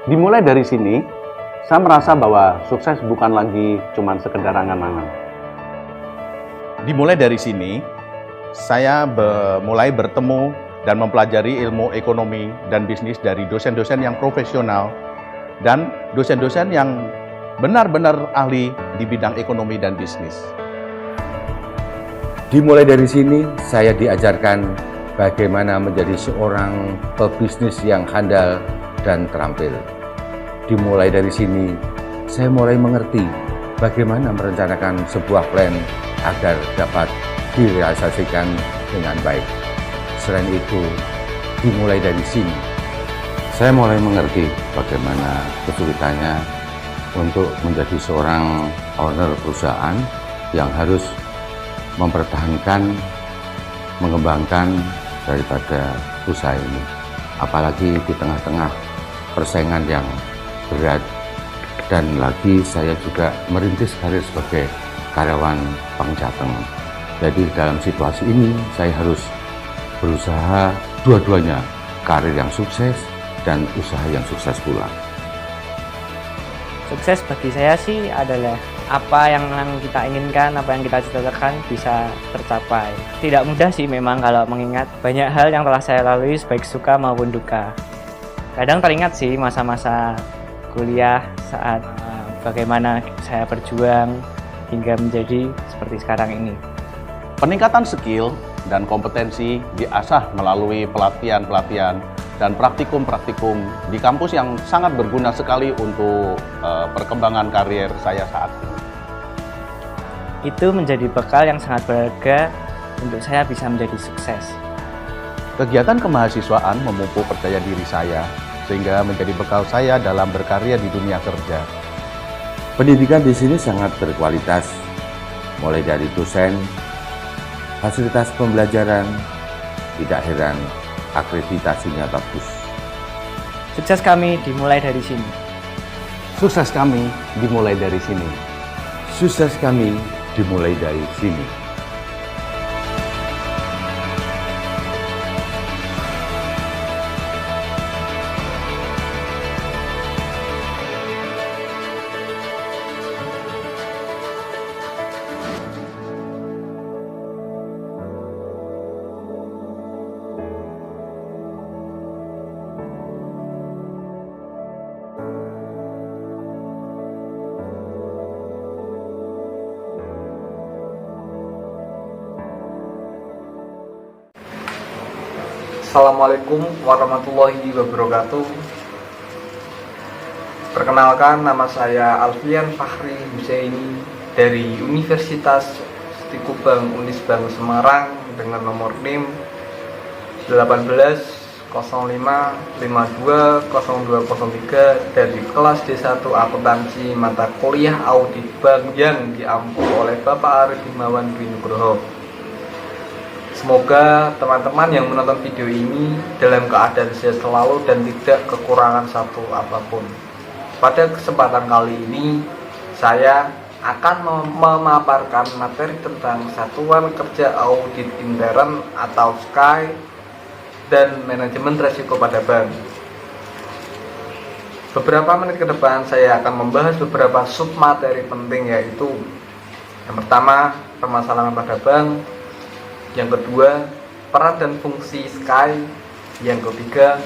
Dimulai dari sini, saya merasa bahwa sukses bukan lagi cuma sekedar angan-angan. Dimulai dari sini, saya mulai bertemu dan mempelajari ilmu ekonomi dan bisnis dari dosen-dosen yang profesional dan dosen-dosen yang benar-benar ahli di bidang ekonomi dan bisnis. Dimulai dari sini, saya diajarkan bagaimana menjadi seorang pebisnis yang handal dan terampil. Dimulai dari sini, saya mulai mengerti bagaimana merencanakan sebuah plan agar dapat direalisasikan dengan baik. Selain itu, dimulai dari sini, saya mulai mengerti bagaimana kesulitannya untuk menjadi seorang owner perusahaan yang harus mempertahankan, mengembangkan daripada usaha ini. Apalagi di tengah-tengah persaingan yang berat, dan lagi saya juga merintis karir sebagai karyawan Bank Jateng. Jadi dalam situasi ini saya harus berusaha dua-duanya, karir yang sukses dan usaha yang sukses pula. Sukses bagi saya sih adalah apa yang kita inginkan, apa yang kita cita-citakan bisa tercapai. Tidak mudah sih memang kalau mengingat banyak hal yang telah saya lalui baik suka maupun duka. Kadang teringat sih masa-masa kuliah saat bagaimana saya berjuang hingga menjadi seperti sekarang ini. Peningkatan skill dan kompetensi diasah melalui pelatihan-pelatihan dan praktikum-praktikum di kampus yang sangat berguna sekali untuk perkembangan karier saya saat ini. Itu menjadi bekal yang sangat berharga untuk saya bisa menjadi sukses. Kegiatan kemahasiswaan memupuk percaya diri saya sehingga menjadi bekal saya dalam berkarya di dunia kerja. Pendidikan di sini sangat berkualitas, mulai dari dosen, fasilitas pembelajaran, tidak heran akreditasinya bagus. Sukses kami dimulai dari sini. Sukses kami dimulai dari sini. Sukses kami dimulai dari sini. Assalamualaikum warahmatullahi wabarakatuh. Perkenalkan, nama saya Alfian Fahri Husaini dari Universitas Stikubang Unisbank Semarang dengan nomor NIM 1805520203 dari kelas D1 Akuntansi mata kuliah Audit Bank yang diampu oleh Bapak Arif Himawan Dwi Nugroho. Semoga teman-teman yang menonton video ini dalam keadaan sehat selalu dan tidak kekurangan satu apapun. Pada kesempatan kali ini, saya akan memaparkan materi tentang Satuan Kerja Audit Intern atau SKAI dan manajemen resiko pada bank. Beberapa menit ke depan saya akan membahas beberapa submateri penting, yaitu yang pertama, permasalahan pada bank. Yang kedua, peran dan fungsi SKAI. Yang ketiga,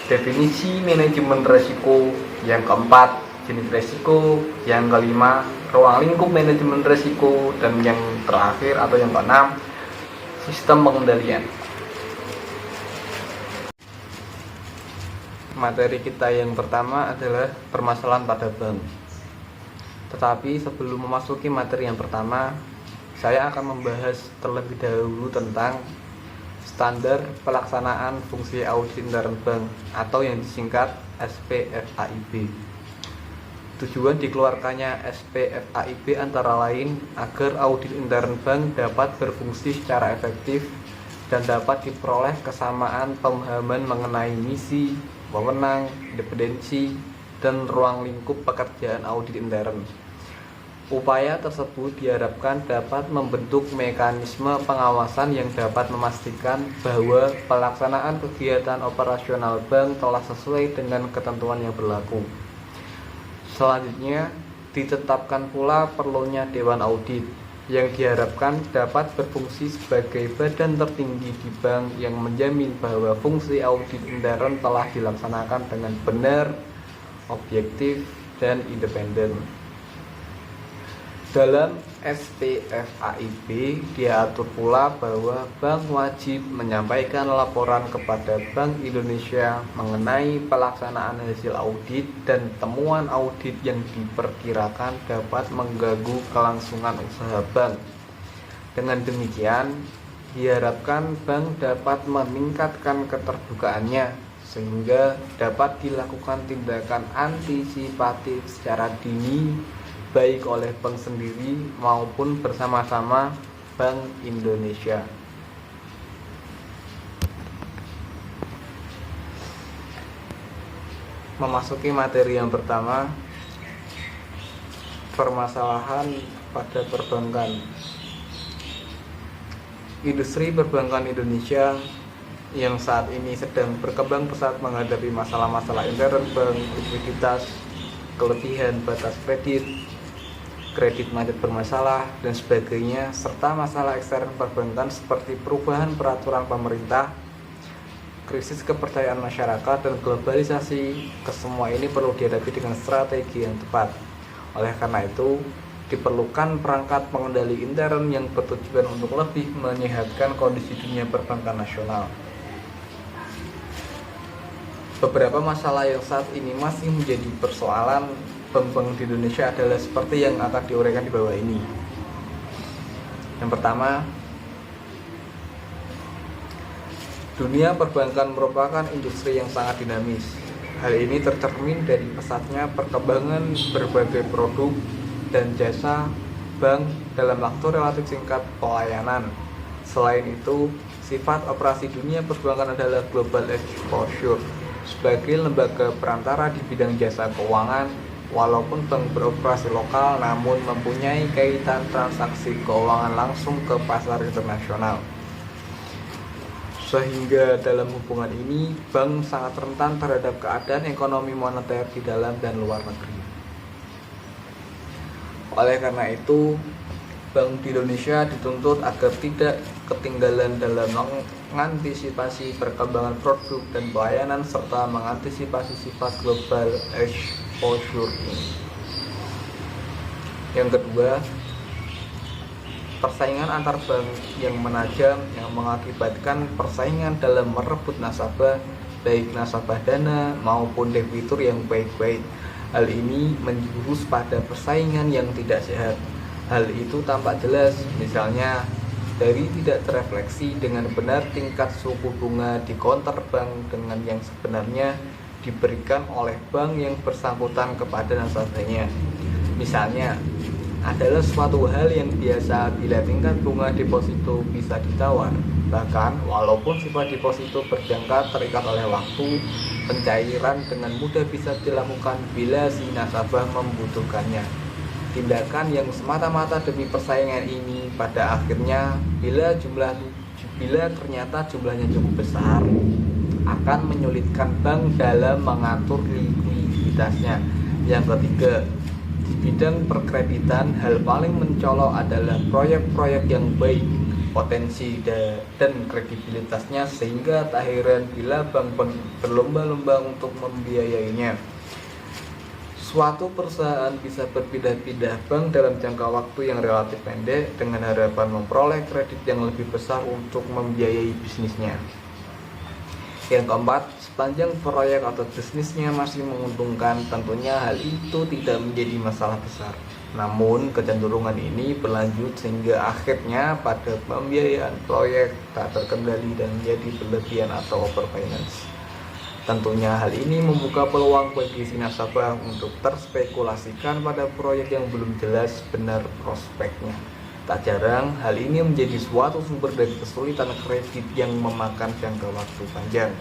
definisi manajemen resiko. Yang keempat, jenis resiko. Yang kelima, ruang lingkup manajemen resiko. Dan yang terakhir atau yang keenam, sistem pengendalian. Materi kita yang pertama adalah permasalahan pada bank. Tetapi sebelum memasuki materi yang pertama, saya akan membahas terlebih dahulu tentang standar pelaksanaan fungsi audit intern bank atau yang disingkat SPFAIB. Tujuan dikeluarkannya SPFAIB antara lain agar audit intern bank dapat berfungsi secara efektif dan dapat diperoleh kesamaan pemahaman mengenai misi, wewenang, independensi, dan ruang lingkup pekerjaan audit intern. Upaya tersebut diharapkan dapat membentuk mekanisme pengawasan yang dapat memastikan bahwa pelaksanaan kegiatan operasional bank telah sesuai dengan ketentuan yang berlaku. Selanjutnya, ditetapkan pula perlunya Dewan Audit yang diharapkan dapat berfungsi sebagai badan tertinggi di bank yang menjamin bahwa fungsi audit intern telah dilaksanakan dengan benar, objektif, dan independen. Dalam SPFAIB diatur pula bahwa bank wajib menyampaikan laporan kepada Bank Indonesia mengenai pelaksanaan hasil audit dan temuan audit yang diperkirakan dapat mengganggu kelangsungan usaha bank. Dengan demikian, diharapkan bank dapat meningkatkan keterbukaannya sehingga dapat dilakukan tindakan antisipatif secara dini baik oleh bank sendiri maupun bersama-sama Bank Indonesia. Memasuki materi yang pertama, permasalahan pada perbankan. Industri perbankan Indonesia yang saat ini sedang berkembang pesat menghadapi masalah-masalah intern bank, likuiditas, kelebihan batas kredit macet bermasalah, dan sebagainya, serta masalah eksternal perbankan seperti perubahan peraturan pemerintah, krisis kepercayaan masyarakat, dan globalisasi. Kesemua ini perlu dihadapi dengan strategi yang tepat. Oleh karena itu, diperlukan perangkat pengendali intern yang bertujuan untuk lebih menyehatkan kondisi dunia perbankan nasional. Beberapa masalah yang saat ini masih menjadi persoalan bank-bank di Indonesia adalah seperti yang akan diuraikan di bawah ini. Yang pertama, dunia perbankan merupakan industri yang sangat dinamis. Hal ini tercermin dari pesatnya perkembangan berbagai produk dan jasa bank dalam waktu relatif singkat pelayanan. Selain itu, sifat operasi dunia perbankan adalah global exposure. Sebagai lembaga perantara di bidang jasa keuangan, walaupun bank beroperasi lokal namun mempunyai kaitan transaksi keuangan langsung ke pasar internasional. Sehingga dalam hubungan ini, bank sangat rentan terhadap keadaan ekonomi moneter di dalam dan luar negeri. Oleh karena itu, bank di Indonesia dituntut agar tidak ketinggalan dalam mengantisipasi perkembangan produk dan pelayanan serta mengantisipasi sifat global exposure ini. Yang kedua, persaingan antar bank yang menajam yang mengakibatkan persaingan dalam merebut nasabah, baik nasabah dana maupun debitur yang baik-baik. Hal ini menjurus pada persaingan yang tidak sehat. Hal itu tampak jelas, misalnya dari tidak terefleksi dengan benar tingkat suku bunga di counter bank dengan yang sebenarnya diberikan oleh bank yang bersangkutan kepada nasabahnya. Misalnya, adalah suatu hal yang biasa bila tingkat bunga deposito bisa ditawar. Bahkan, walaupun sifat deposito berjangka terikat oleh waktu, pencairan dengan mudah bisa dilakukan bila si nasabah membutuhkannya. Tindakan yang semata-mata demi persaingan ini pada akhirnya bila ternyata jumlahnya cukup besar akan menyulitkan bank dalam mengatur likuiditasnya. Yang ketiga, di bidang perkreditan, hal paling mencolok adalah proyek-proyek yang baik, potensi dan kredibilitasnya, sehingga tak heran bila bank-bank berlomba-lomba untuk membiayainya. Suatu perusahaan bisa berpindah-pindah bank dalam jangka waktu yang relatif pendek dengan harapan memperoleh kredit yang lebih besar untuk membiayai bisnisnya. Yang keempat, sepanjang proyek atau bisnisnya masih menguntungkan, tentunya hal itu tidak menjadi masalah besar. Namun, kecenderungan ini berlanjut sehingga akhirnya pada pembiayaan proyek tak terkendali dan menjadi berlebihan atau overfinance. Tentunya hal ini membuka peluang bagi si nasabah untuk terspekulasikan pada proyek yang belum jelas benar prospeknya. Tak jarang, hal ini menjadi suatu sumber dari kesulitan kredit yang memakan jangka waktu panjang.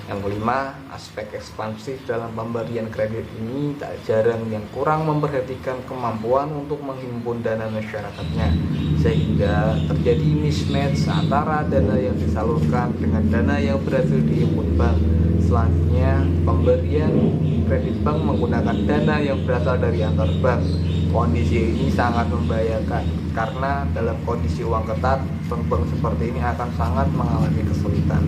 Yang kelima, aspek ekspansif dalam pemberian kredit ini tak jarang yang kurang memperhatikan kemampuan untuk menghimpun dana masyarakatnya, sehingga terjadi mismatch antara dana yang disalurkan dengan dana yang berhasil dihimpun bank. Selanjutnya, pemberian kredit bank menggunakan dana yang berasal dari antar bank. Kondisi ini sangat membahayakan karena dalam kondisi uang ketat, bank-bank seperti ini akan sangat mengalami kesulitan.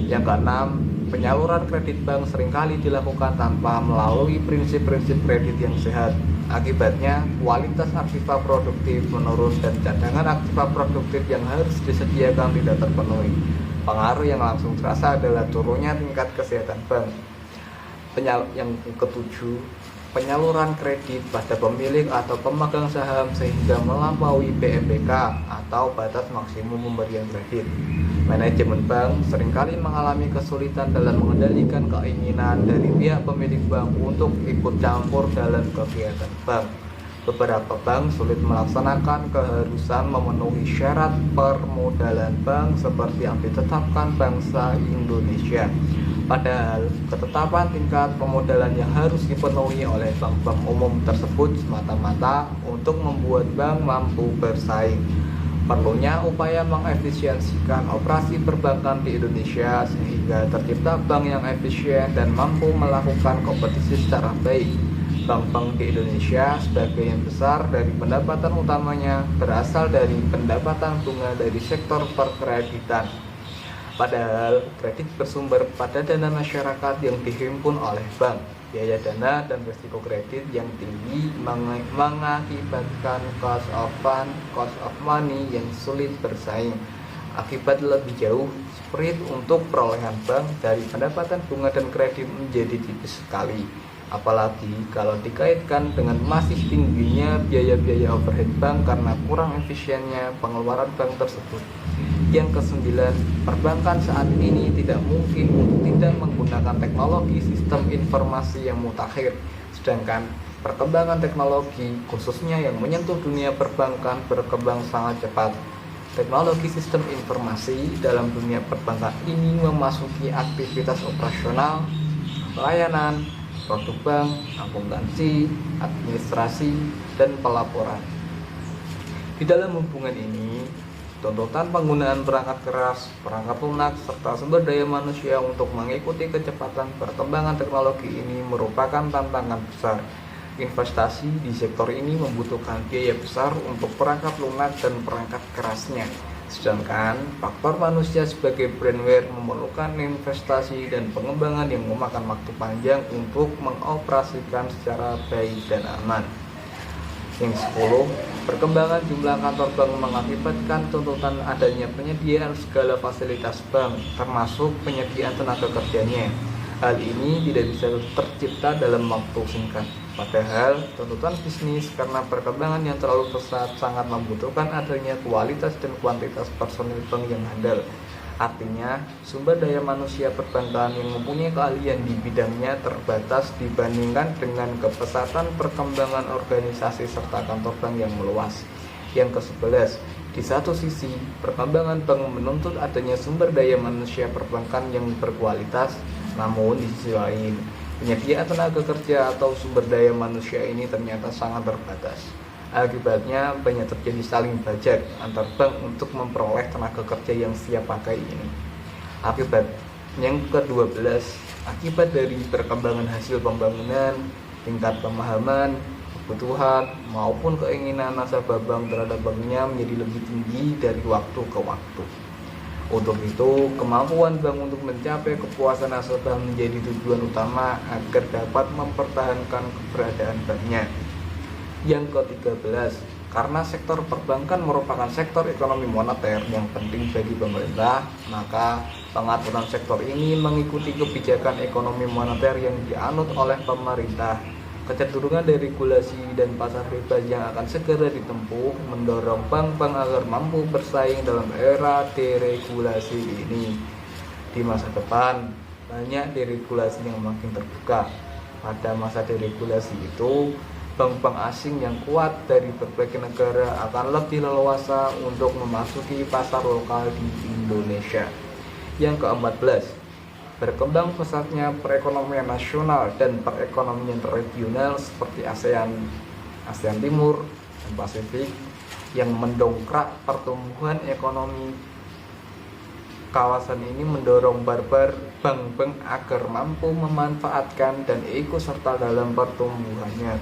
Yang keenam, penyaluran kredit bank seringkali dilakukan tanpa melalui prinsip-prinsip kredit yang sehat. Akibatnya, kualitas aktiva produktif menurun dan cadangan aktiva produktif yang harus disediakan tidak terpenuhi. Pengaruh yang langsung terasa adalah turunnya tingkat kesehatan bank. Yang ketujuh, penyaluran kredit pada pemilik atau pemegang saham sehingga melampaui PMBK atau batas maksimum pemberian kredit. Manajemen bank seringkali mengalami kesulitan dalam mengendalikan keinginan dari pihak pemilik bank untuk ikut campur dalam kegiatan bank. Beberapa bank sulit melaksanakan keharusan memenuhi syarat permodalan bank seperti yang ditetapkan Bangsa Indonesia. Padahal ketetapan tingkat pemodalan yang harus dipenuhi oleh bank-bank umum tersebut semata-mata untuk membuat bank mampu bersaing. Perlunya upaya mengefisiensikan operasi perbankan di Indonesia sehingga tercipta bank yang efisien dan mampu melakukan kompetisi secara baik. Bank-bank di Indonesia sebagian besar dari pendapatan utamanya berasal dari pendapatan bunga dari sektor perkreditan. Padahal kredit bersumber pada dana masyarakat yang dihimpun oleh bank. Biaya dana dan risiko kredit yang tinggi mengakibatkan cost of fund, cost of money yang sulit bersaing. Akibat lebih jauh, spread untuk perolehan bank dari pendapatan bunga dan kredit menjadi tipis sekali. Apalagi kalau dikaitkan dengan masih tingginya biaya-biaya overhead bank karena kurang efisiennya pengeluaran bank tersebut. Yang kesembilan, perbankan saat ini tidak mungkin untuk tidak menggunakan teknologi sistem informasi yang mutakhir. Sedangkan perkembangan teknologi, khususnya yang menyentuh dunia perbankan, berkembang sangat cepat. Teknologi sistem informasi dalam dunia perbankan ini memasuki aktivitas operasional, pelayanan, produk bank, akuntansi, administrasi, dan pelaporan. Di dalam hubungan ini, tuntutan penggunaan perangkat keras, perangkat lunak, serta sumber daya manusia untuk mengikuti kecepatan perkembangan teknologi ini merupakan tantangan besar. Investasi di sektor ini membutuhkan biaya besar untuk perangkat lunak dan perangkat kerasnya. Sedangkan faktor manusia sebagai brainware memerlukan investasi dan pengembangan yang memakan waktu panjang untuk mengoperasikan secara baik dan aman. Yang 10, perkembangan jumlah kantor bank mengakibatkan tuntutan adanya penyediaan segala fasilitas bank, termasuk penyediaan tenaga kerjanya. Hal ini tidak bisa tercipta dalam waktu singkat. Padahal tuntutan bisnis karena perkembangan yang terlalu pesat sangat membutuhkan adanya kualitas dan kuantitas personil bank yang handal. Artinya, sumber daya manusia perbankan yang mempunyai keahlian di bidangnya terbatas dibandingkan dengan kepesatan perkembangan organisasi serta kantor bank yang meluas. Yang ke-11, di satu sisi, perkembangan bank menuntut adanya sumber daya manusia perbankan yang berkualitas, namun di sisi lain, penyediaan tenaga kerja atau sumber daya manusia ini ternyata sangat terbatas. Akibatnya banyak terjadi saling bajak antar bank untuk memperoleh tenaga kerja yang siap pakai ini. Akibat yang ke-12, akibat dari perkembangan hasil pembangunan, tingkat pemahaman, kebutuhan maupun keinginan nasabah bank terhadap banknya menjadi lebih tinggi dari waktu ke waktu. Untuk itu, kemampuan bank untuk mencapai kepuasan nasabah menjadi tujuan utama agar dapat mempertahankan keberadaan banknya. Yang ke-13, karena sektor perbankan merupakan sektor ekonomi moneter yang penting bagi pemerintah, maka pengaturan sektor ini mengikuti kebijakan ekonomi moneter yang dianut oleh pemerintah. Kecenderungan dari regulasi dan pasar bebas yang akan segera ditempuh mendorong bank-bank agar mampu bersaing dalam era deregulasi ini. Di masa depan, banyak deregulasi yang makin terbuka. Pada masa deregulasi itu, bank-bank asing yang kuat dari berbagai negara akan lebih leluasa untuk memasuki pasar lokal di Indonesia. Yang ke-14, Berkembang pesatnya perekonomian nasional dan perekonomian regional seperti ASEAN Timur dan Pasifik yang mendongkrak pertumbuhan ekonomi kawasan ini mendorong bank-bank agar mampu memanfaatkan dan ikut serta dalam pertumbuhannya.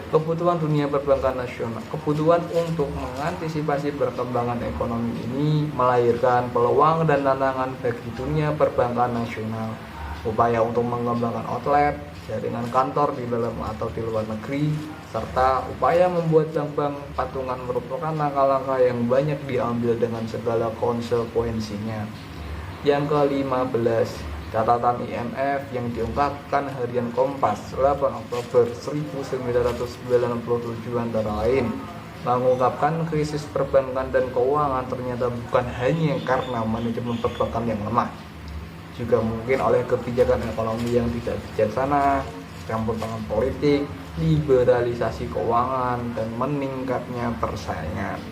Kebutuhan dunia perbankan nasional, kebutuhan untuk mengantisipasi perkembangan ekonomi ini melahirkan peluang dan tantangan bagi dunia perbankan nasional. Upaya untuk mengembangkan outlet, jaringan kantor di dalam atau di luar negeri, serta upaya membuat bank-bank patungan merupakan langkah-langkah yang banyak diambil dengan segala konsekuensinya. Yang ke-15, catatan IMF yang diungkapkan harian Kompas 8 Oktober 1997 antara lain mengungkapkan krisis perbankan dan keuangan ternyata bukan hanya karena manajemen perbankan yang lemah, juga mungkin oleh kebijakan ekonomi yang tidak bijaksana, campur tangan politik, liberalisasi keuangan, dan meningkatnya persaingan.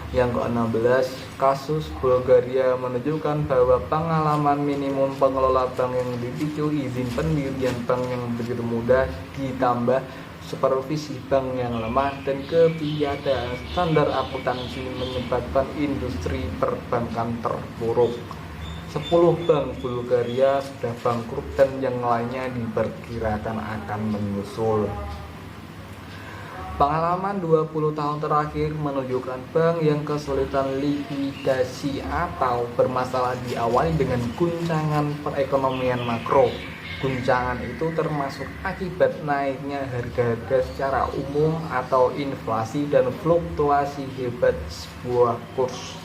Yang ke-16, kasus Bulgaria menunjukkan bahwa pengalaman minimum pengelola bank yang dipicu izin pendirian bank yang begitu mudah ditambah supervisi bank yang lemah dan ketiadaan standar akuntansi menyebabkan industri perbankan terpuruk. 10 bank Bulgaria sudah bangkrut dan yang lainnya diperkirakan akan menyusul. Pengalaman 20 tahun terakhir menunjukkan bank yang kesulitan likuidasi atau bermasalah diawali dengan guncangan perekonomian makro. Guncangan itu termasuk akibat naiknya harga-harga secara umum atau inflasi dan fluktuasi hebat sebuah kurs.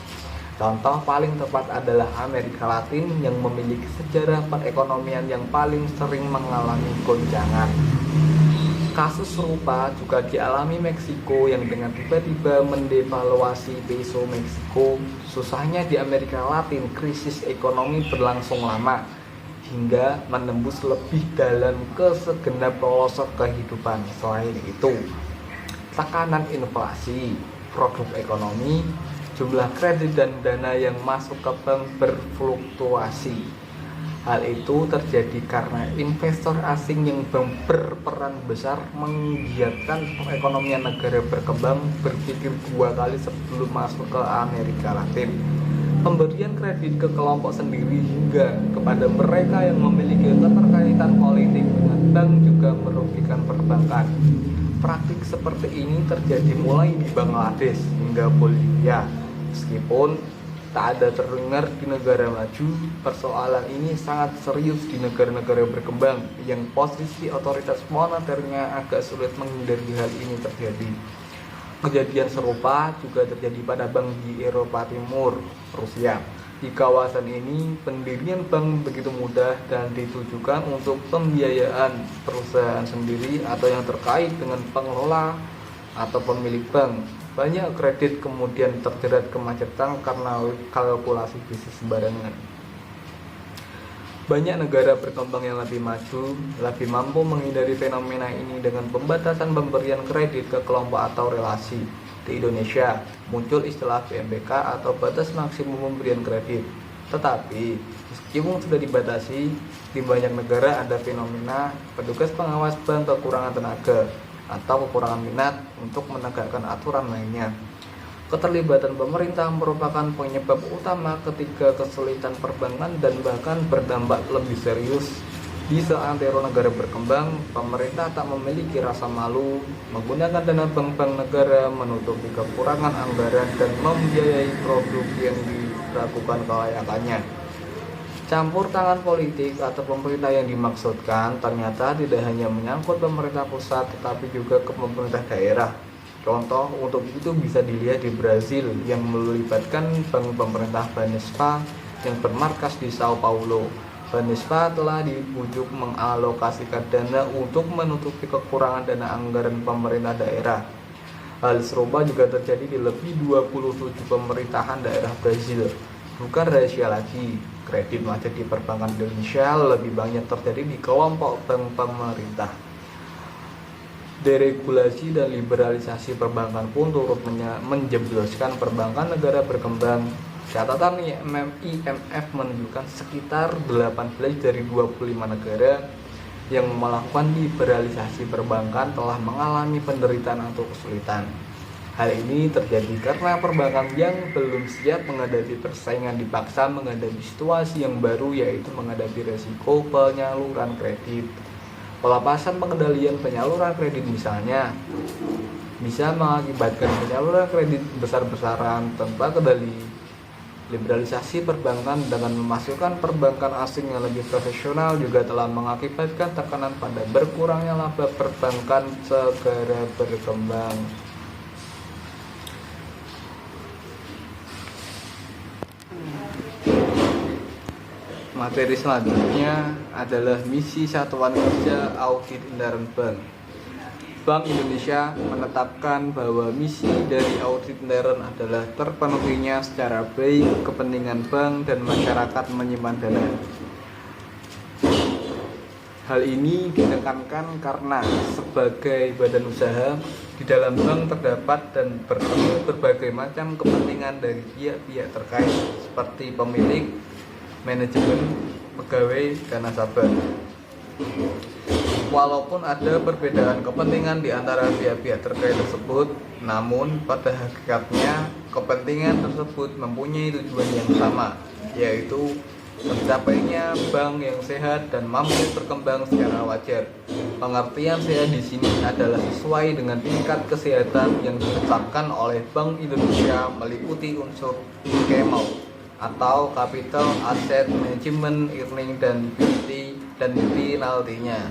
Contoh paling tepat adalah Amerika Latin yang memiliki sejarah perekonomian yang paling sering mengalami goncangan. Kasus serupa juga dialami Meksiko yang dengan tiba-tiba mendevaluasi peso Meksiko. Susahnya di Amerika Latin, krisis ekonomi berlangsung lama hingga menembus lebih dalam ke segenap pelosok kehidupan. Selain itu, tekanan inflasi, produk ekonomi, jumlah kredit dan dana yang masuk ke bank berfluktuasi. Hal itu terjadi karena investor asing yang berperan besar menggiatkan perekonomian negara berkembang berpikir 2 kali sebelum masuk ke Amerika Latin. Pemberian kredit ke kelompok sendiri hingga kepada mereka yang memiliki keterkaitan politik dengan bank juga merugikan perbankan. Praktik seperti ini terjadi mulai di Bangladesh hingga Bolivia. Meskipun tak ada terdengar di negara maju, persoalan ini sangat serius di negara-negara berkembang yang posisi otoritas moneternya agak sulit menghindari hal ini terjadi. Kejadian serupa juga terjadi pada bank di Eropa Timur, Rusia. Di kawasan ini, pendirian bank begitu mudah dan ditujukan untuk pembiayaan perusahaan sendiri atau yang terkait dengan pengelola atau pemilik bank. Banyak kredit kemudian terjerat kemacetan karena kalkulasi bisnis sembarangan. Banyak negara berkembang yang lebih maju, lebih mampu menghindari fenomena ini dengan pembatasan pemberian kredit ke kelompok atau relasi. Di Indonesia, muncul istilah PMBK atau batas maksimum pemberian kredit. Tetapi, meskipun sudah dibatasi, di banyak negara ada fenomena petugas pengawas bank kekurangan tenaga atau kekurangan minat untuk menegakkan aturan lainnya. Keterlibatan pemerintah merupakan penyebab utama ketika kesulitan perbankan dan bahkan berdampak lebih serius. Di seantero negara berkembang, pemerintah tak memiliki rasa malu menggunakan dana bank-bank negara menutupi kekurangan anggaran dan membiayai produk yang dilakukan kelayakannya. Campur tangan politik atau pemerintah yang dimaksudkan ternyata tidak hanya menyangkut pemerintah pusat tetapi juga ke pemerintah daerah. Contoh untuk itu bisa dilihat di Brazil yang melibatkan bank pemerintah Banespa yang bermarkas di Sao Paulo. Banespa telah dibujuk mengalokasikan dana untuk menutupi kekurangan dana anggaran pemerintah daerah. Hal serupa juga terjadi di lebih 27 pemerintahan daerah Brazil. Bukan rahasia lagi, kredit macet di perbankan Indonesia lebih banyak terjadi di kelompok bank pemerintah. Deregulasi dan liberalisasi perbankan pun turut menjebloskan perbankan negara berkembang. Catatan IMF menunjukkan sekitar 18 dari 25 negara yang melakukan liberalisasi perbankan telah mengalami penderitaan atau kesulitan. Hal ini terjadi karena perbankan yang belum siap menghadapi persaingan dipaksa menghadapi situasi yang baru, yaitu menghadapi resiko penyaluran kredit. Pelepasan pengendalian penyaluran kredit misalnya bisa mengakibatkan penyaluran kredit besar-besaran tanpa kendali. Liberalisasi perbankan dengan memasukkan perbankan asing yang lebih profesional juga telah mengakibatkan tekanan pada berkurangnya laba perbankan segera berkembang. Materi selanjutnya adalah misi Satuan Kerja Audit Intern Bank. Bank Indonesia menetapkan bahwa misi dari audit intern adalah terpenuhinya secara baik kepentingan bank dan masyarakat menyimpan dana. Hal ini ditekankan karena sebagai badan usaha, di dalam bank terdapat dan bertemu berbagai macam kepentingan dari pihak-pihak terkait seperti pemilik, manajemen, pegawai, dan nasabah. Walaupun ada perbedaan kepentingan di antara pihak-pihak terkait tersebut, namun pada hakikatnya kepentingan tersebut mempunyai tujuan yang sama, yaitu mencapainya bank yang sehat dan mampu berkembang secara wajar. Pengertian sehat di sini adalah sesuai dengan tingkat kesehatan yang ditetapkan oleh Bank Indonesia meliputi unsur CAMEL atau Capital Asset Management, Earning dan penaltinya.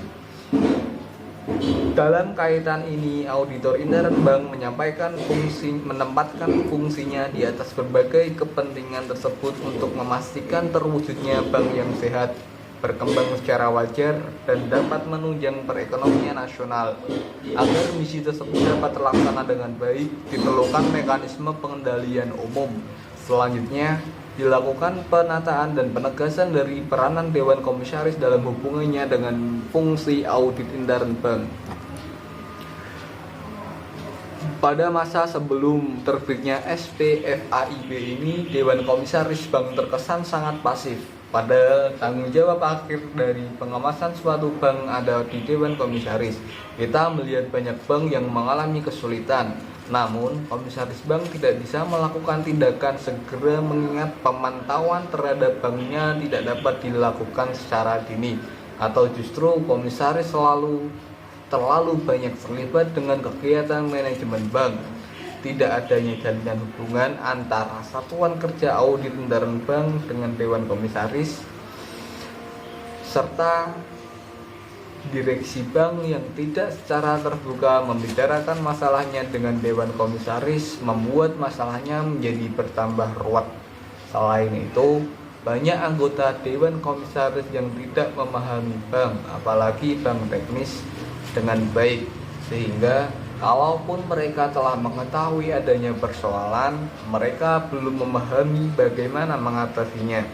Dalam kaitan ini, auditor intern bank menempatkan fungsinya di atas berbagai kepentingan tersebut untuk memastikan terwujudnya bank yang sehat, berkembang secara wajar, dan dapat menunjang perekonomian nasional. Agar misi tersebut dapat terlaksana dengan baik, diperlukan mekanisme pengendalian umum. Selanjutnya, dilakukan penataan dan penegasan dari peranan Dewan Komisaris dalam hubungannya dengan fungsi audit intern bank. Pada masa sebelum terbitnya SPFAIB ini, Dewan Komisaris Bank terkesan sangat pasif. Padahal tanggung jawab akhir dari pengawasan suatu bank ada di Dewan Komisaris. Kita melihat banyak bank yang mengalami kesulitan. Namun, komisaris bank tidak bisa melakukan tindakan segera mengingat pemantauan terhadap banknya tidak dapat dilakukan secara dini, atau justru komisaris terlalu banyak terlibat dengan kegiatan manajemen bank. Tidak adanya jalinan hubungan antara Satuan Kerja Audit Intern Bank dengan Dewan Komisaris serta direksi bank yang tidak secara terbuka membicarakan masalahnya dengan Dewan Komisaris membuat masalahnya menjadi bertambah ruwet. Selain itu, banyak anggota Dewan Komisaris yang tidak memahami bank, apalagi bank teknis, dengan baik, sehingga kalaupun mereka telah mengetahui adanya persoalan, mereka belum memahami bagaimana mengatasinya.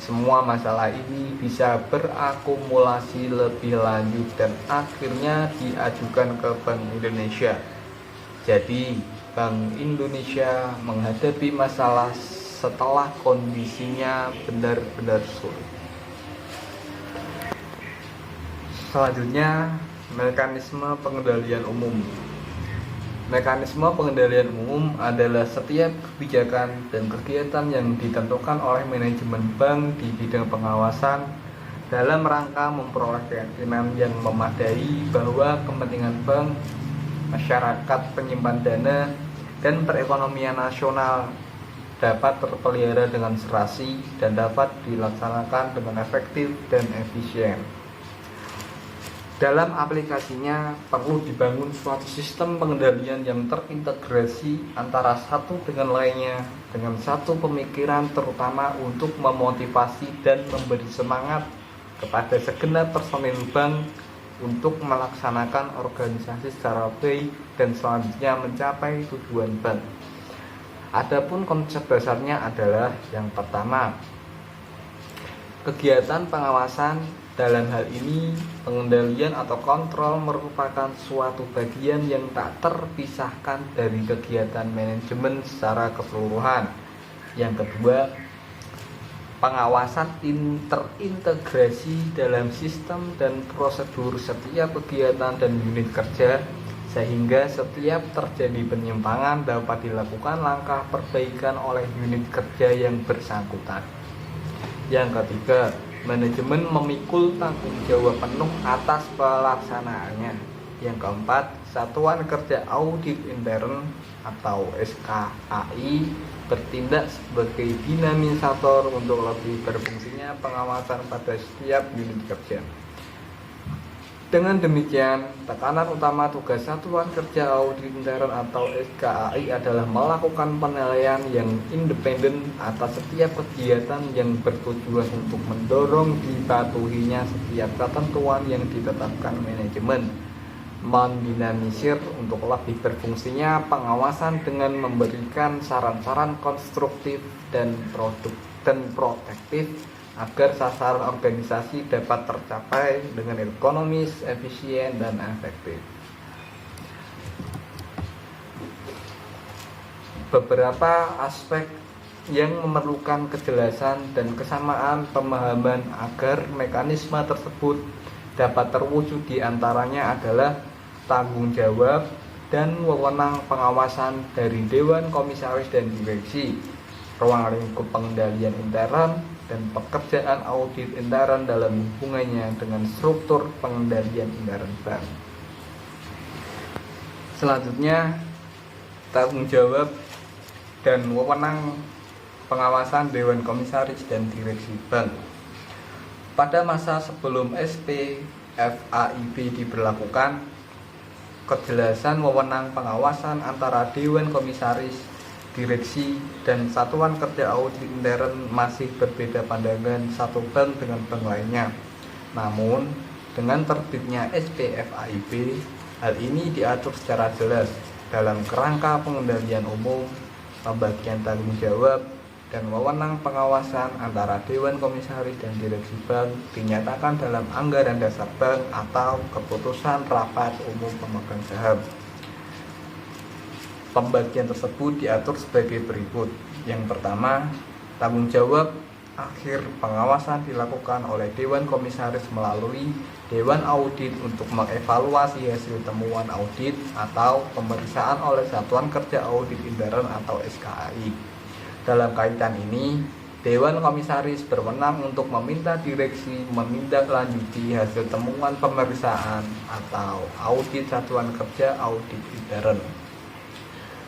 Semua masalah ini bisa berakumulasi lebih lanjut dan akhirnya diajukan ke Bank Indonesia. Jadi, Bank Indonesia menghadapi masalah setelah kondisinya benar-benar sulit. Selanjutnya, mekanisme pengendalian umum. Mekanisme pengendalian umum adalah setiap kebijakan dan kegiatan yang ditentukan oleh manajemen bank di bidang pengawasan dalam rangka memperoleh keyakinan yang memadai bahwa kepentingan bank, masyarakat penyimpan dana, dan perekonomian nasional dapat terpelihara dengan serasi dan dapat dilaksanakan dengan efektif dan efisien. Dalam aplikasinya perlu dibangun suatu sistem pengendalian yang terintegrasi antara satu dengan lainnya dengan satu pemikiran, terutama untuk memotivasi dan memberi semangat kepada segenap personil bank untuk melaksanakan organisasi secara baik dan selanjutnya mencapai tujuan bank. Adapun konsep dasarnya adalah yang pertama, kegiatan pengawasan. Dalam hal ini, pengendalian atau kontrol merupakan suatu bagian yang tak terpisahkan dari kegiatan manajemen secara keseluruhan. Yang kedua, pengawasan terintegrasi dalam sistem dan prosedur setiap kegiatan dan unit kerja, sehingga setiap terjadi penyimpangan dapat dilakukan langkah perbaikan oleh unit kerja yang bersangkutan. Yang ketiga, manajemen memikul tanggung jawab penuh atas pelaksanaannya. Yang keempat, Satuan Kerja Audit Intern atau SKAI bertindak sebagai dinamisator untuk lebih berfungsinya pengawasan pada setiap unit kerja. Dengan demikian, tekanan utama tugas Satuan Kerja Audit Intern atau SKAI adalah melakukan penilaian yang independen atas setiap kegiatan yang bertujuan untuk mendorong dipatuhinya setiap ketentuan yang ditetapkan manajemen, mendinamisir untuk lebih berfungsinya pengawasan dengan memberikan saran-saran konstruktif dan protektif agar sasaran organisasi dapat tercapai dengan ekonomis, efisien, dan efektif. Beberapa aspek yang memerlukan kejelasan dan kesamaan pemahaman agar mekanisme tersebut dapat terwujud diantaranya adalah tanggung jawab dan wewenang pengawasan dari Dewan Komisaris dan Direksi, ruang lingkup pengendalian intern, dan pekerjaan audit intern dalam hubungannya dengan struktur pengendalian intern bank. Selanjutnya, tanggung jawab dan wewenang pengawasan Dewan Komisaris dan Direksi Bank. Pada masa sebelum SPFAIB diberlakukan, kejelasan wewenang pengawasan antara Dewan Komisaris, Direksi, dan Satuan Kerja Audit Intern masih berbeda pandangan satu bank dengan bank lainnya. Namun, dengan terbitnya SPFAIB, hal ini diatur secara jelas dalam kerangka pengendalian umum, pembagian tanggung jawab, dan wewenang pengawasan antara Dewan Komisaris dan Direksi Bank dinyatakan dalam anggaran dasar bank atau keputusan rapat umum pemegang saham. Pembagian tersebut diatur sebagai berikut. Yang pertama, tanggung jawab akhir pengawasan dilakukan oleh Dewan Komisaris melalui Dewan Audit untuk mengevaluasi hasil temuan audit atau pemeriksaan oleh Satuan Kerja Audit Intern atau SKAI. Dalam kaitan ini, Dewan Komisaris berwenang untuk meminta direksi menindaklanjuti hasil temuan pemeriksaan atau audit Satuan Kerja Audit Intern.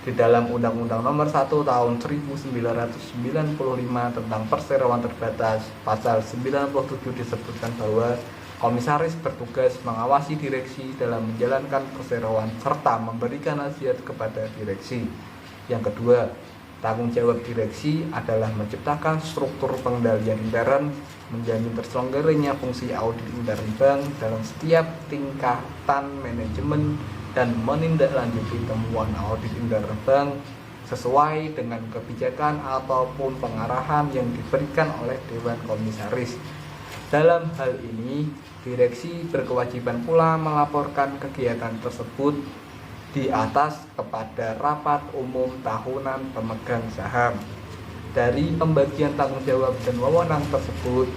Di dalam Undang-Undang Nomor 1 Tahun 1995 tentang Perseroan Terbatas, pasal 97 disebutkan bahwa komisaris bertugas mengawasi direksi dalam menjalankan perseroan serta memberikan nasihat kepada direksi. Yang kedua, tanggung jawab direksi adalah menciptakan struktur pengendalian intern, menjamin terselenggaranya fungsi audit intern bank dalam setiap tingkatan manajemen, dan menindaklanjuti temuan audit intern bank sesuai dengan kebijakan ataupun pengarahan yang diberikan oleh Dewan Komisaris. Dalam hal ini, direksi berkewajiban pula melaporkan kegiatan tersebut di atas kepada rapat umum tahunan pemegang saham. Dari pembagian tanggung jawab dan wewenang tersebut,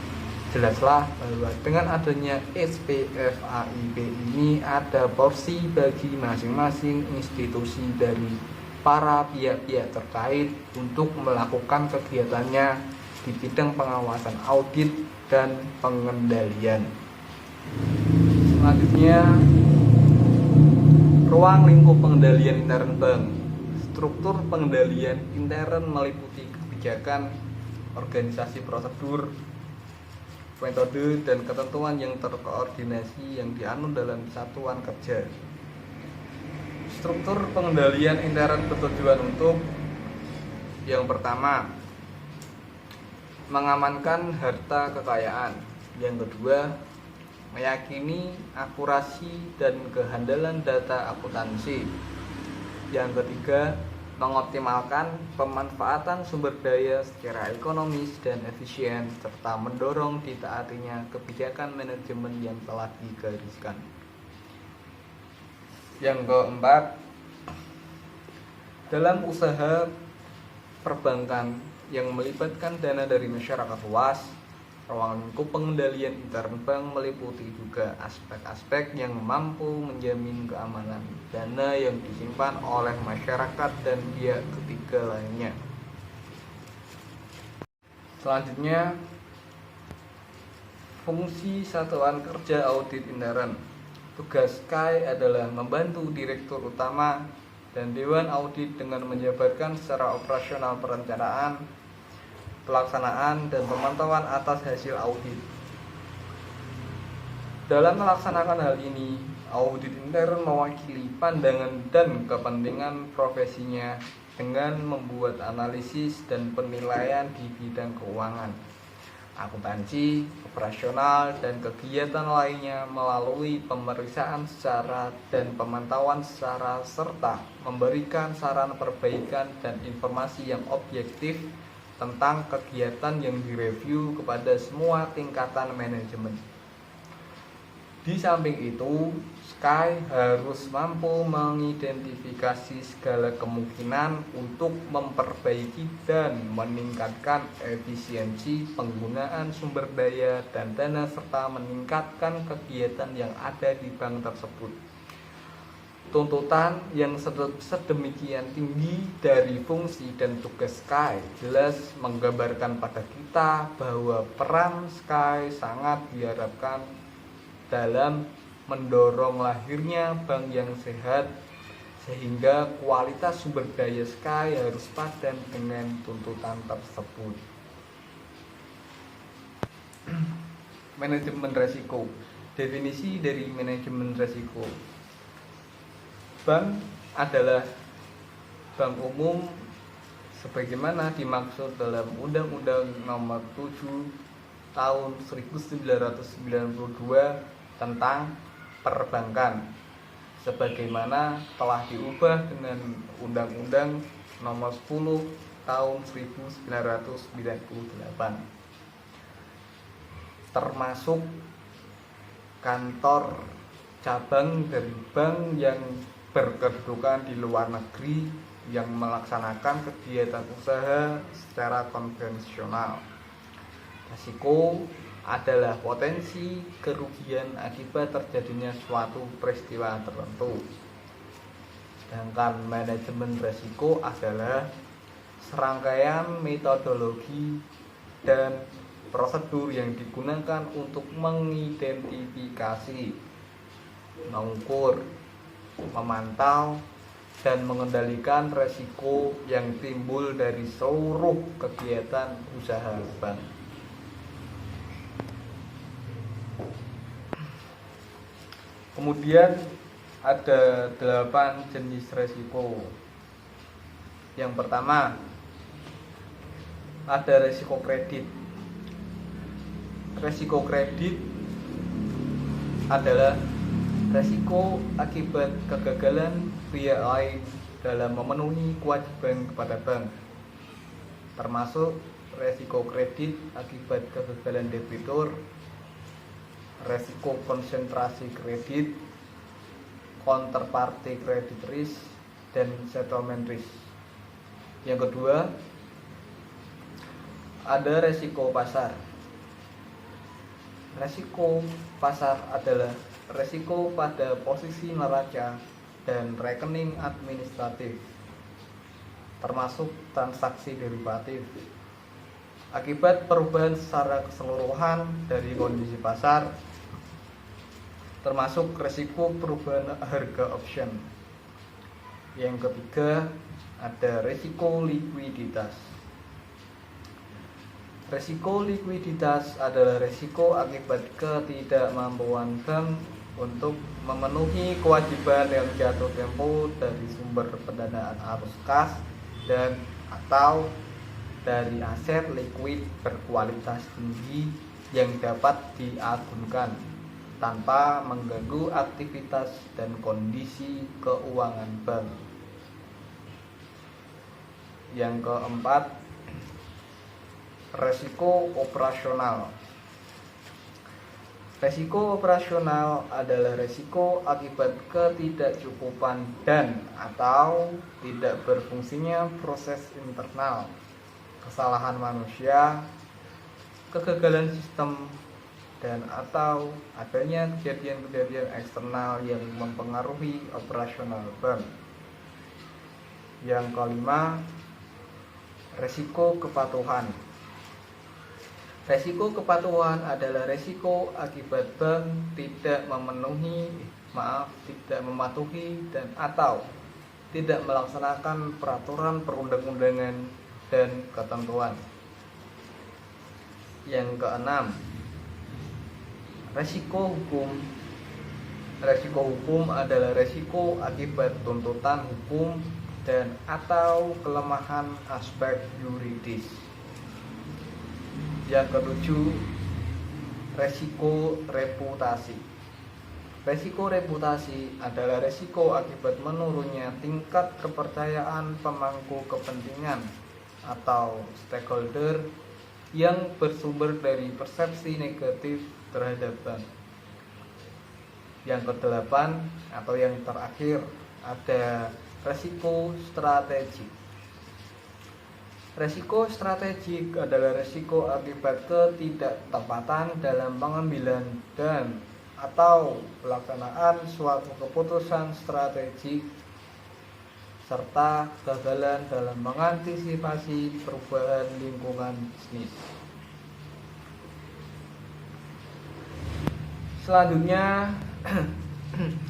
jelaslah bahwa dengan adanya SPFAIB ini ada porsi bagi masing-masing institusi dari para pihak-pihak terkait untuk melakukan kegiatannya di bidang pengawasan audit dan pengendalian. Selanjutnya, ruang lingkup pengendalian intern bank. Struktur pengendalian intern meliputi kebijakan, organisasi prosedur, metode, dan ketentuan yang terkoordinasi yang dianut dalam satuan kerja. Struktur pengendalian intern bertujuan untuk yang pertama, mengamankan harta kekayaan. Yang kedua, meyakini akurasi dan kehandalan data akuntansi. Yang ketiga, mengoptimalkan pemanfaatan sumber daya secara ekonomis dan efisien, serta mendorong ditaatinya kebijakan manajemen yang telah digariskan. Yang keempat, dalam usaha perbankan yang melibatkan dana dari masyarakat luas. Ruang lingkup pengendalian intern bank meliputi juga aspek-aspek yang mampu menjamin keamanan dana yang disimpan oleh masyarakat dan pihak ketiga lainnya. Selanjutnya, fungsi Satuan Kerja Audit Intern. Tugas SKAI adalah membantu Direktur Utama dan Dewan Audit dengan menjabarkan secara operasional perencanaan, pelaksanaan, dan pemantauan atas hasil audit. Dalam melaksanakan hal ini, audit intern mewakili pandangan dan kepentingan profesinya dengan membuat analisis dan penilaian di bidang keuangan, akuntansi, operasional, dan kegiatan lainnya melalui pemeriksaan secara dan pemantauan secara serta memberikan saran perbaikan dan informasi yang objektif tentang kegiatan yang direview kepada semua tingkatan manajemen. Di samping itu, SKAI harus mampu mengidentifikasi segala kemungkinan untuk memperbaiki dan meningkatkan efisiensi penggunaan sumber daya dan dana serta meningkatkan kegiatan yang ada di bank tersebut. Tuntutan yang sedemikian tinggi dari fungsi dan tugas SKAI jelas menggambarkan pada kita bahwa peran SKAI sangat diharapkan dalam mendorong lahirnya bank yang sehat, sehingga kualitas sumber daya SKAI harus padan dengan tuntutan tersebut. Manajemen resiko. Definisi dari manajemen resiko. Bank adalah bank umum sebagaimana dimaksud dalam Undang-Undang Nomor 7 Tahun 1992 tentang perbankan, sebagaimana telah diubah dengan Undang-Undang Nomor 10 Tahun 1998, termasuk kantor cabang dari bank yang berkedudukan di luar negeri yang melaksanakan kegiatan usaha secara konvensional. Risiko adalah potensi kerugian akibat terjadinya suatu peristiwa tertentu. Sedangkan manajemen risiko adalah serangkaian metodologi dan prosedur yang digunakan untuk mengidentifikasi, mengukur, memantau, dan mengendalikan risiko yang timbul dari seluruh kegiatan usaha bank. Kemudian ada 8 jenis risiko. Yang pertama, ada risiko kredit. Risiko kredit adalah risiko akibat kegagalan pihak lain dalam memenuhi kewajiban kepada bank, termasuk risiko kredit akibat kegagalan debitur, risiko konsentrasi kredit, counterparty credit risk, dan settlement risk. Yang kedua, ada risiko pasar. Risiko pasar adalah risiko pada posisi neraca dan rekening administratif, termasuk transaksi derivatif, akibat perubahan secara keseluruhan dari kondisi pasar, termasuk risiko perubahan harga option. Yang ketiga, ada risiko likuiditas. Risiko likuiditas adalah risiko akibat ketidakmampuan bank untuk memenuhi kewajiban yang jatuh tempo dari sumber pendanaan arus kas dan atau dari aset likuid berkualitas tinggi yang dapat diagunkan tanpa mengganggu aktivitas dan kondisi keuangan bank. Yang keempat, risiko operasional. Risiko operasional adalah risiko akibat ketidakcukupan dan atau tidak berfungsinya proses internal, kesalahan manusia, kegagalan sistem, dan atau adanya kejadian-kejadian eksternal yang mempengaruhi operasional bank. Yang kelima, resiko kepatuhan. Resiko kepatuhan adalah resiko akibat bank tidak mematuhi dan atau tidak melaksanakan peraturan perundang-undangan dan ketentuan. Yang keenam, resiko hukum. Resiko hukum adalah resiko akibat tuntutan hukum dan atau kelemahan aspek yuridis. Yang ketujuh, resiko reputasi. Resiko reputasi adalah resiko akibat menurunnya tingkat kepercayaan pemangku kepentingan atau stakeholder yang bersumber dari persepsi negatif terhadap bank. Yang kedelapan atau yang terakhir ada resiko strategik. Resiko strategik adalah resiko akibat ketidaktepatan dalam pengambilan dan atau pelaksanaan suatu keputusan strategik serta kegagalan dalam mengantisipasi perubahan lingkungan bisnis. Selanjutnya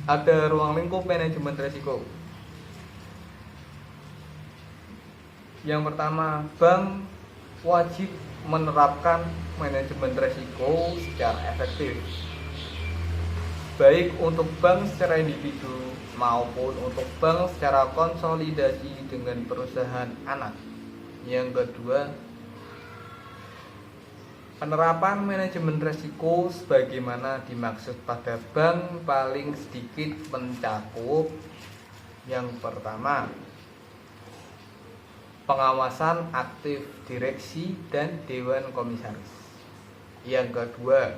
ada ruang lingkup manajemen risiko. Yang pertama, bank wajib menerapkan manajemen risiko secara efektif, baik untuk bank secara individu maupun untuk bank secara konsolidasi dengan perusahaan anak. Yang kedua, penerapan manajemen risiko sebagaimana dimaksud pada bank paling sedikit mencakup: yang pertama, pengawasan aktif direksi dan dewan komisaris. Yang kedua,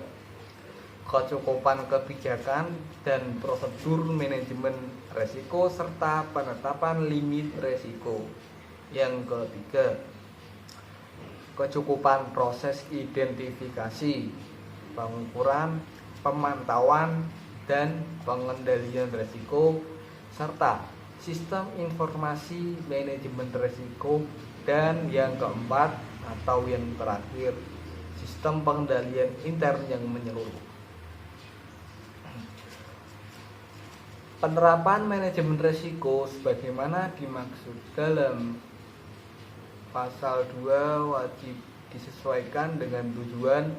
kecukupan kebijakan dan prosedur manajemen risiko serta penetapan limit risiko. Yang ketiga, kecukupan proses identifikasi, pengukuran, pemantauan, dan pengendalian risiko serta sistem informasi manajemen risiko. Dan yang keempat atau yang terakhir, sistem pengendalian intern yang menyeluruh. Penerapan manajemen risiko sebagaimana dimaksud dalam pasal 2 wajib disesuaikan dengan tujuan,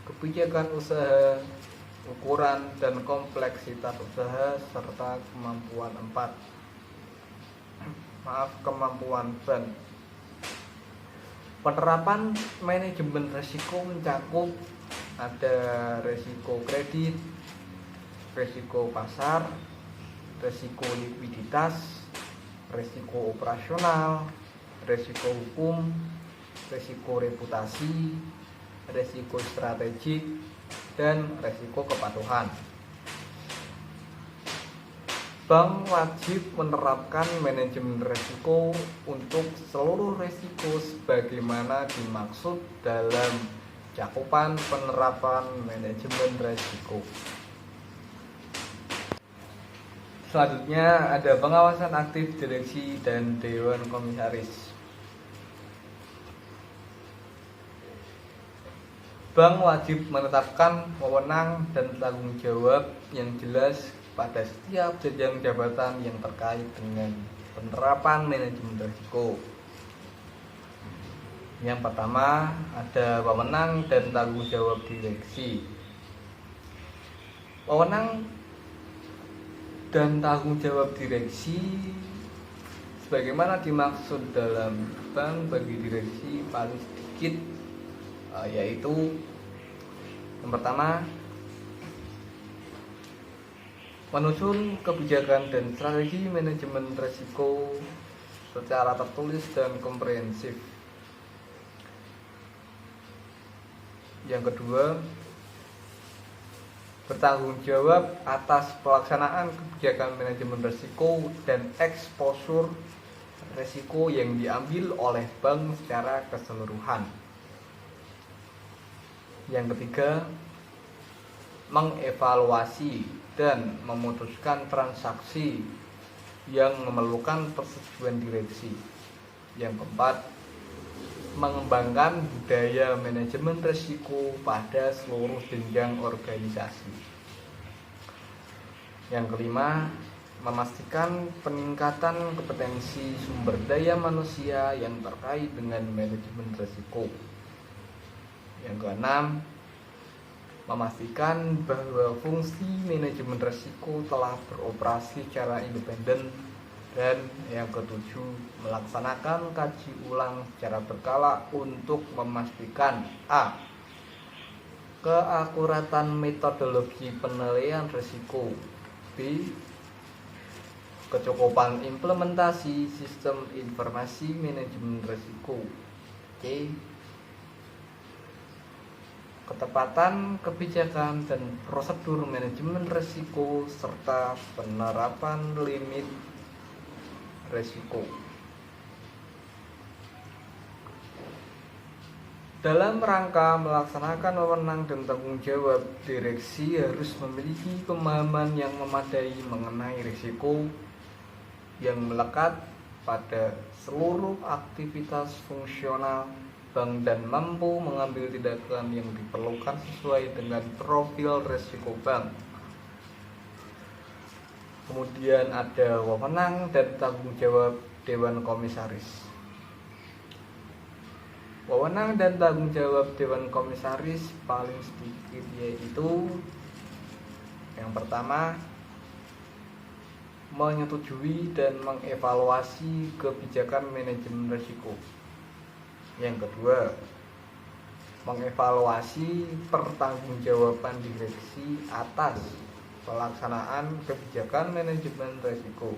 kebijakan usaha, ukuran dan kompleksitas usaha serta kemampuan bank. Penerapan manajemen risiko mencakup ada risiko kredit, risiko pasar, risiko likuiditas, risiko operasional, risiko hukum, risiko reputasi, risiko strategik, dan risiko kepatuhan. Bank wajib menerapkan manajemen risiko untuk seluruh risiko sebagaimana dimaksud dalam cakupan penerapan manajemen risiko. Selanjutnya ada pengawasan aktif direksi dan dewan komisaris. Bank wajib menetapkan wewenang dan tanggung jawab yang jelas pada setiap jenjang jabatan yang terkait dengan penerapan manajemen risiko. Yang pertama ada wewenang dan tanggung jawab direksi. Wewenang dan tanggung jawab direksi sebagaimana dimaksud dalam bank bagi direksi paling sedikit, yaitu yang pertama, menyusun kebijakan dan strategi manajemen risiko secara tertulis dan komprehensif. Yang kedua, bertanggung jawab atas pelaksanaan kebijakan manajemen risiko dan eksposur resiko yang diambil oleh bank secara keseluruhan. Yang ketiga, mengevaluasi dan memutuskan transaksi yang memerlukan persetujuan direksi. Yang keempat, mengembangkan budaya manajemen risiko pada seluruh jenjang organisasi. Yang kelima, memastikan peningkatan kompetensi sumber daya manusia yang terkait dengan manajemen risiko. Yang keenam, memastikan bahwa fungsi manajemen risiko telah beroperasi secara independen. Dan yang ketujuh, melaksanakan kaji ulang secara berkala untuk memastikan a. keakuratan metodologi penilaian risiko, b. kecukupan implementasi sistem informasi manajemen risiko, c. ketepatan kebijakan dan prosedur manajemen risiko serta penerapan limit risiko. Dalam rangka melaksanakan wewenang dan tanggung jawab, direksi harus memiliki pemahaman yang memadai mengenai risiko yang melekat pada seluruh aktivitas fungsional bank dan mampu mengambil tindakan yang diperlukan sesuai dengan profil risiko bank. Kemudian ada wewenang dan tanggung jawab Dewan Komisaris. Wewenang dan tanggung jawab Dewan Komisaris paling sedikit yaitu yang pertama, menyetujui dan mengevaluasi kebijakan manajemen risiko. Yang kedua, mengevaluasi pertanggungjawaban direksi atas pelaksanaan kebijakan manajemen risiko.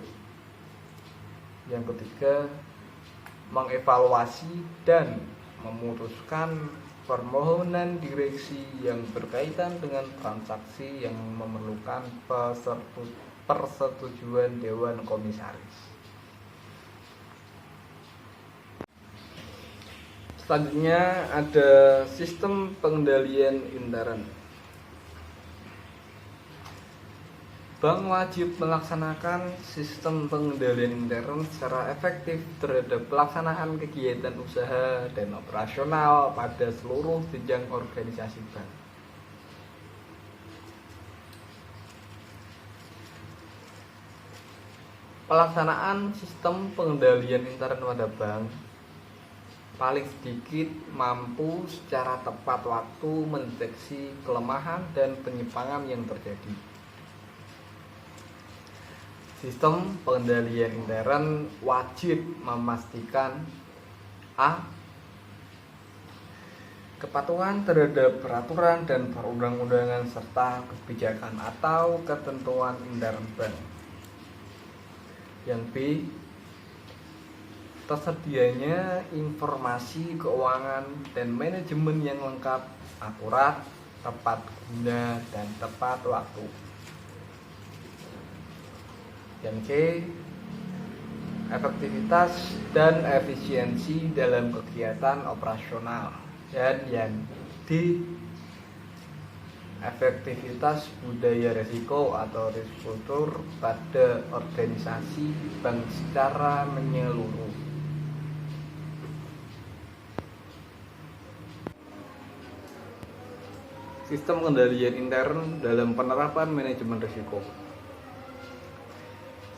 Yang ketiga, mengevaluasi dan memutuskan permohonan direksi yang berkaitan dengan transaksi yang memerlukan persetujuan Dewan Komisaris. Selanjutnya ada sistem pengendalian intern. Bank wajib melaksanakan sistem pengendalian intern secara efektif terhadap pelaksanaan kegiatan usaha dan operasional pada seluruh jenjang organisasi bank. Pelaksanaan sistem pengendalian intern pada bank paling sedikit mampu secara tepat waktu mendeteksi kelemahan dan penyimpangan yang terjadi. Sistem pengendalian intern wajib memastikan a. kepatuhan terhadap peraturan dan perundang-undangan serta kebijakan atau ketentuan intern bank. Yang b. tersedianya informasi keuangan dan manajemen yang lengkap, akurat, tepat guna, dan tepat waktu. Yang C. efektivitas dan efisiensi dalam kegiatan operasional. Dan yang D. efektivitas budaya risiko atau risk culture pada organisasi bank secara menyeluruh. Sistem pengendalian intern dalam penerapan manajemen risiko.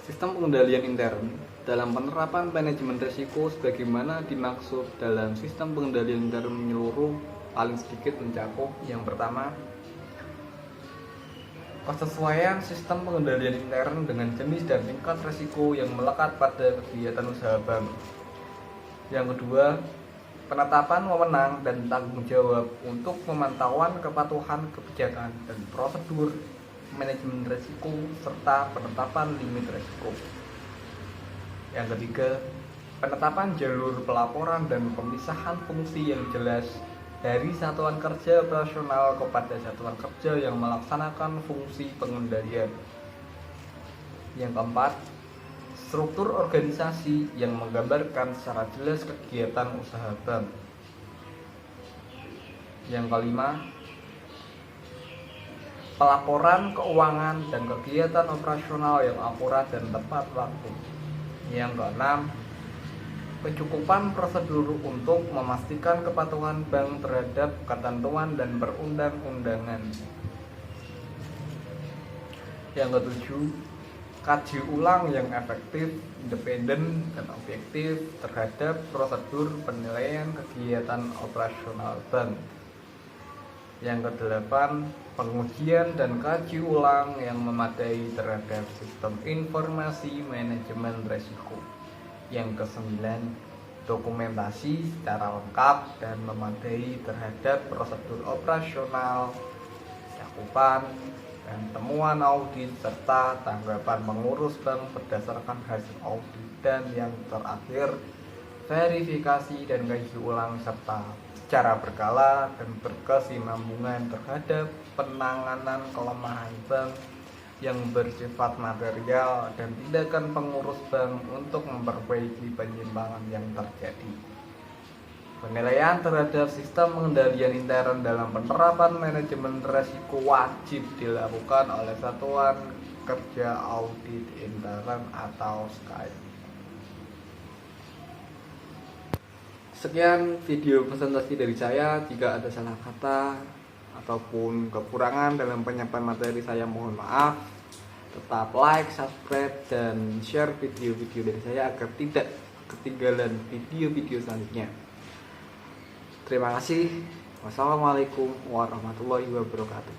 Sistem pengendalian intern dalam penerapan manajemen risiko sebagaimana dimaksud dalam sistem pengendalian intern menyeluruh paling sedikit mencakup yang pertama, kesesuaian sistem pengendalian intern dengan jenis dan tingkat risiko yang melekat pada kegiatan usaha bank. Yang kedua, penetapan wewenang dan tanggung jawab untuk pemantauan kepatuhan kebijakan dan prosedur manajemen risiko serta penetapan limit risiko. Yang ketiga, penetapan jalur pelaporan dan pemisahan fungsi yang jelas dari satuan kerja operasional kepada satuan kerja yang melaksanakan fungsi pengendalian. Yang keempat, struktur organisasi yang menggambarkan secara jelas kegiatan usaha bank. Yang kelima, pelaporan keuangan dan kegiatan operasional yang akurat dan tepat waktu. Yang keenam, kecukupan prosedur untuk memastikan kepatuhan bank terhadap ketentuan dan perundang-undangan. Yang ketujuh, kaji ulang yang efektif, independen, dan objektif terhadap prosedur penilaian kegiatan operasional bank. Yang kedelapan, pengujian dan kaji ulang yang memadai terhadap sistem informasi manajemen risiko. Yang kesembilan, dokumentasi secara lengkap dan memadai terhadap prosedur operasional, cakupan, dan temuan audit serta tanggapan pengurus bank berdasarkan hasil audit. Dan yang terakhir, verifikasi dan kaji ulang serta secara berkala dan berkesinambungan terhadap penanganan kelemahan bank yang bersifat material dan tindakan pengurus bank untuk memperbaiki penyimpangan yang terjadi. Penilaian terhadap sistem pengendalian intern dalam penerapan manajemen risiko wajib dilakukan oleh Satuan Kerja Audit Intern atau SKAI. Sekian video presentasi dari saya. Jika ada salah kata ataupun kekurangan dalam penyampaian materi saya, mohon maaf. Tetap like, subscribe, dan share video-video dari saya agar tidak ketinggalan video-video selanjutnya. Terima kasih. Wassalamualaikum warahmatullahi wabarakatuh.